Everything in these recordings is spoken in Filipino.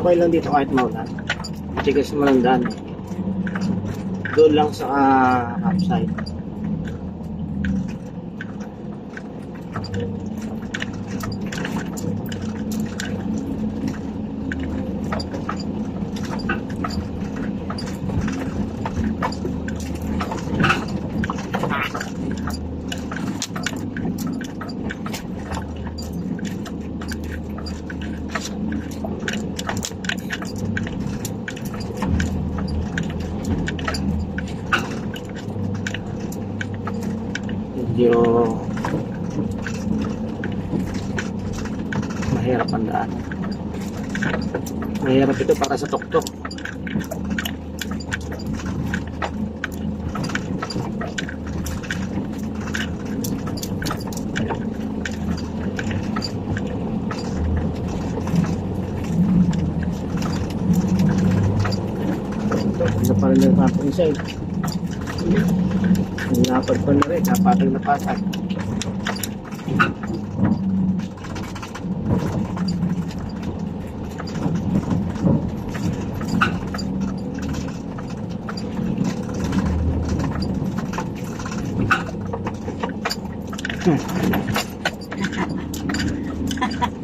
okay lang dito kahit maulan. Matigas naman ang daan. Doon lang sa campsite. Medyo mahirap ang daan. Mahirap ito para sa tuktok. Ito pa rin ang ating isa eh. Napad pa na rin, napatag na patag.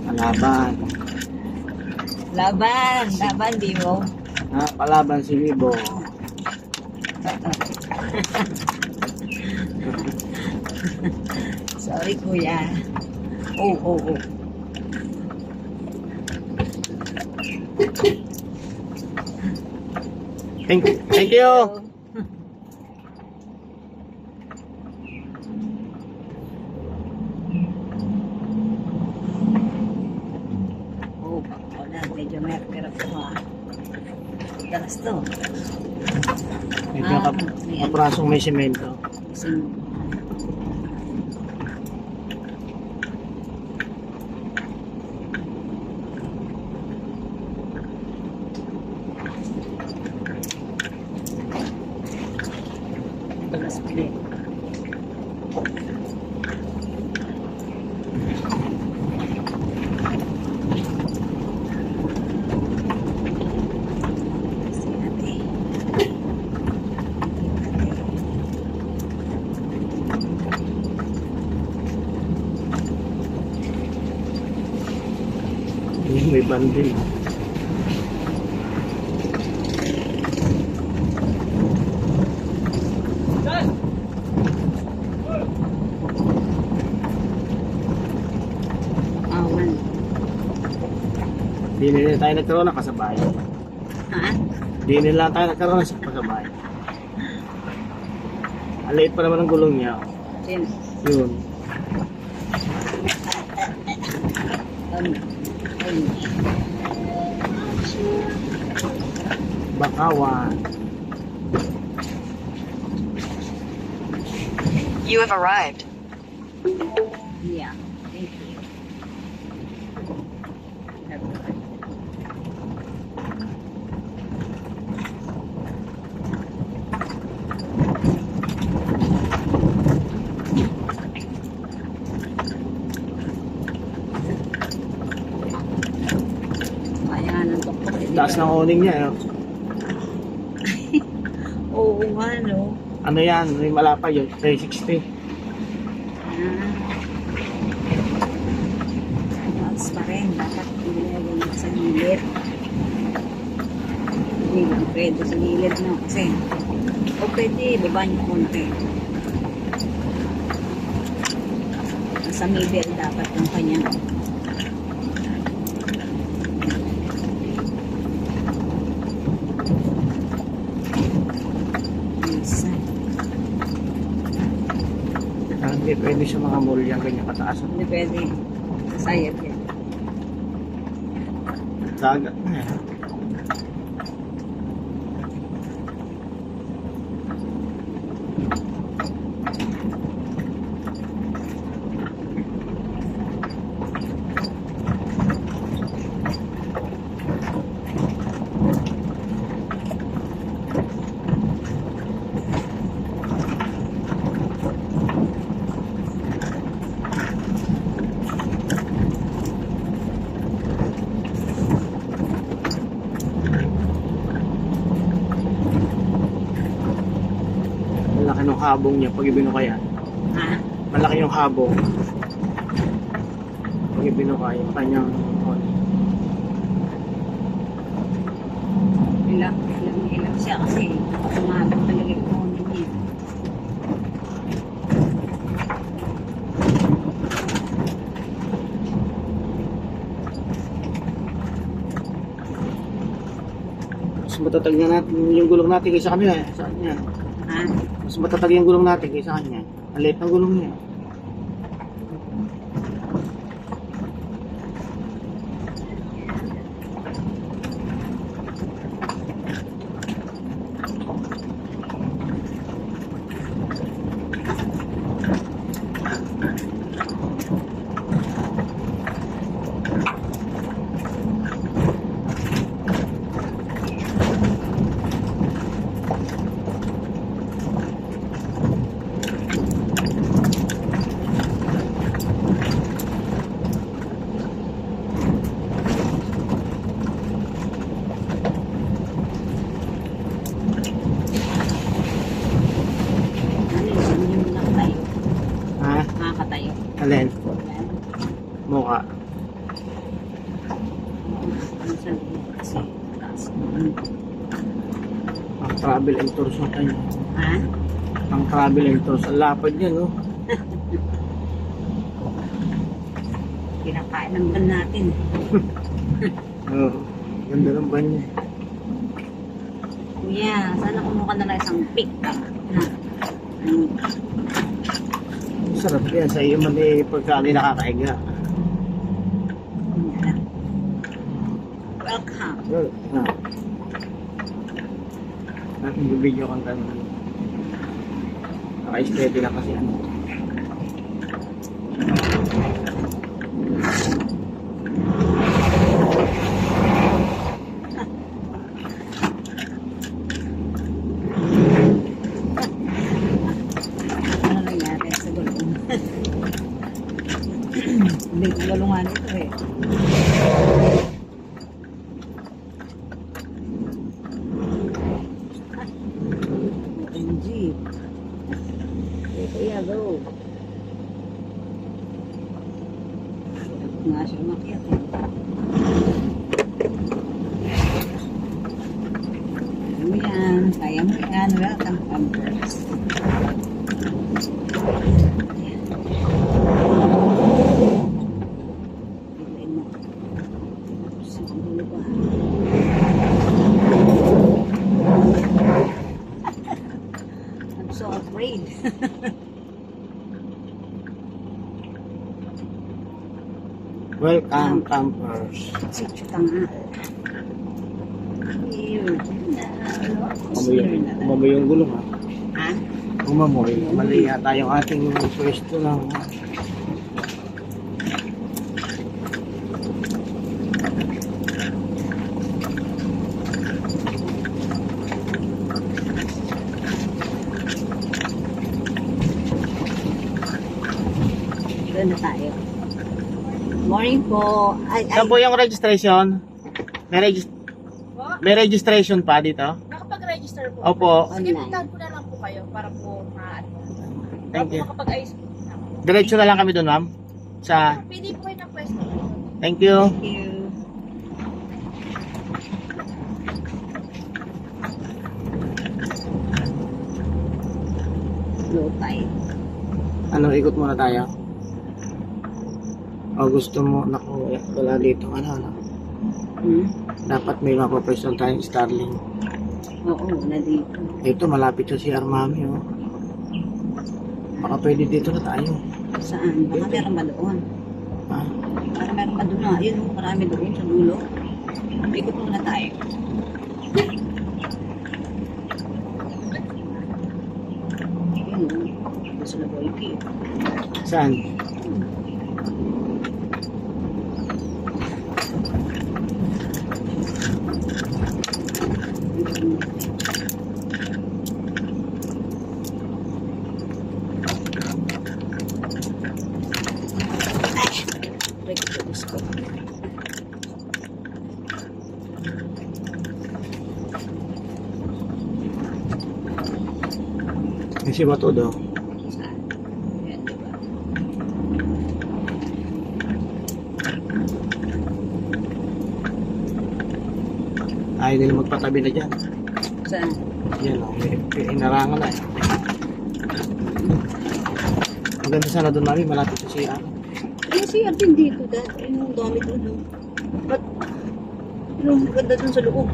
Palaban. Laban, di mo. Palaban si Bibo. Sorry, kuya. Oh. Thank you. Oh, wala. Medyo mahirap to ha. Talas to. Medyo kaprasong may semento. Talas ulit. May banding. Di nila tayo nagkaroon ng kasabay. Ha? Di nila tayo nagkaroon ng kasabay. Aliit pa naman ang gulong niya. Yun. Bakawan. You have arrived. Yeah, thank you. Taas ng awning niya. Oo nga, no? Ano yan? May malapa yun. 360. Mas pa rin. Dapat ilagay sa gilid. Hindi lang pwede sa gilid, no? Kasi, o pwede, baba niyo konti. Sa middle dapat yung kanya. Hindi pwede siya makamulya ganyan kataas. Hindi pwede. Sayad yan. Dagat na yan. habong niya pag ibinuka yan. Ha? Malaki yung habong. Pag ibinuka yung kanyang Ilang siya kasi umabot talaga yung phone niya. mas matatag na natin yung gulong natin kaysa kanila. Saan yan? Ha? Mas matatag yung gulong natin kaysa kanya. Ang liit ng gulong niya. Ano yun? Yung nakatayo. Ha? Nakakatayo. Alin? Yan. Mukha. Ano sa likod kasi taas. Ang travel and tours ng kanya. Ha? Ang travel and tours. Ang lapad niya, no? Kinakain ng ban natin. Oo. Ganda ng van niya. Kuya, sana kumuha ka na lang isang pick. Na. Sarap yan. Sa iyo man eh, pagka hindi nakakaiga. Welcome. Well, ha. Natin bibidyo kang tanong. Naka-steady na kasi ano. Ano nangyari sa gulong? Hindi ko galungan ito eh. OMG. Okay, kuya, go. Dapat nga siya umakyat eh. Ano yan? Kaya mo yan. Welcome, campers. Ayan. Biglayin mo. Sa dulo ba? I'm so afraid. Welcome, campers. Sityo ka nga. Ew. Umamoy yung gulong, ha? Ha? Umamoy. Mali yata yung ating pwesto ng... Doon na tayo. Morning po. Saan po yung registration? May registration pa dito? Nakapag-register po. Opo. Sige, Online. puntahan ko na lang po kayo para po ma-ano. Thank you. Makapag-ayos po. Diretso na lang kami doon, ma'am. Sa... Pili po kayo ng pwesto. Thank you. Thank you. Low tide. Ano, ikot muna tayo? O gusto mo, naku, wala dito, ano. Dapat may mapapwesto tayong Starling. Oo, na dito. Dito, malapit sa CR Mami, oh. Baka pwede dito na tayo. Saan? Baka meron ba doon? Ha? Baka meron pa doon na. Ayun, marami doon sa dulo. Ikot muna tayo. Ayun, gusto na Boyki. Saan? Si Batod, oh. Saan? Ayan, diba? Ayaw nila magpatabi na dyan. Saan? Yan, oh. May inarangan na, eh. Ang ganda sana doon namin, malapit sa CR. Yung CR din dito, dahil yung dami doon. No? Ba't? Yung ganda doon sa loob.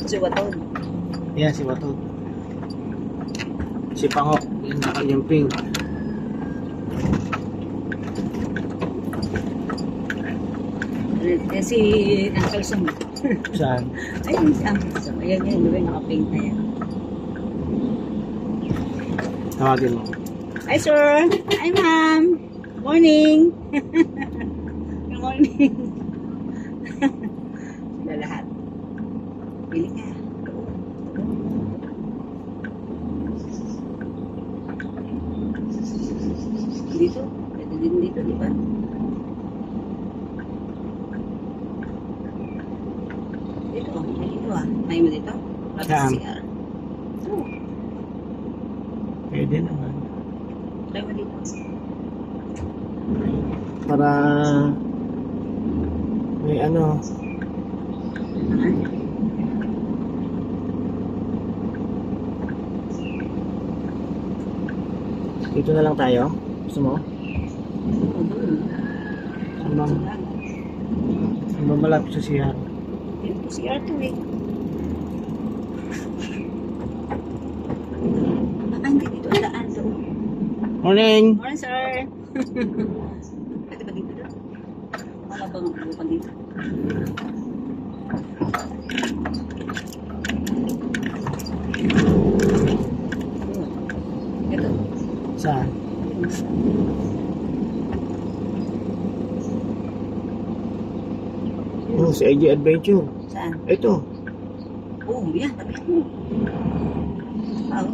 Si Watod. Yan, si Batod. Si Pango, yan nakajumping. Si Uncle Sam. Saan? Ayun si Uncle Sam. Ayan yan, diba yung naka-paint na yan. Tawagin mo. Hi sir! Hi ma'am! Morning! Good morning! Sila lahat. Pili ka. Dito? Pwede din dito, di ba? Dito, dito ah. May mo dito? Saan? CR. Oh, Pwede naman. try mo dito. Para may ano, dito na lang tayo. Gusto mo? Saan bang, saan bang malapit sa CR? Dito CR to eh. Ah, hindi dito ang daan to. Morning! Morning, sir. Pwede ba dito doon? Wala bang bukan dito? Ito. Saan? Oh, si AJ Adventure. Saan? Ito. Oh, yan. Tabi ko. Ah,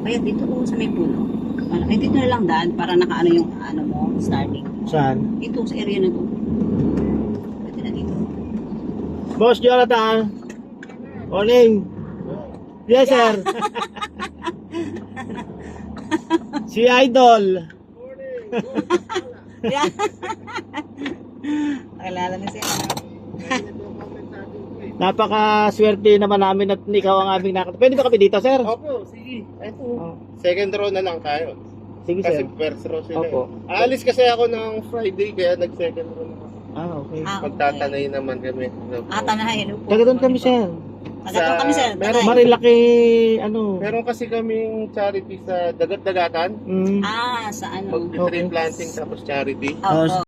kaya dito ko sa may puno. Ay, dito na lang daan para nakaano yung ano mo, starting. Saan? Dito sa area na to. Pwede na dito. Boss Jonathan. Morning. Yes, sir. Si Idol. Yeah. Nakilala na siya. Napaka-swerte naman namin at ikaw ang aming nakita. Pwede ba kami dito, sir? Opo, sige. Ito. Oh. Second row na lang tayo. Sige, Kasi sir. first row sila. Opo. Aalis kasi ako ng Friday kaya nag-second row na ako. Ah, okay. Ah, Magtatanay naman kami. Tanahay. Hello po. Taga doon kami, sir. Taga doon kami, sir. Meron Tanay. Marilaki, ano. Meron kasi kaming charity sa Dagat-Dagatan. Mm. Ah, sa ano? Mag-tree Okay. planting tapos charity. Oo.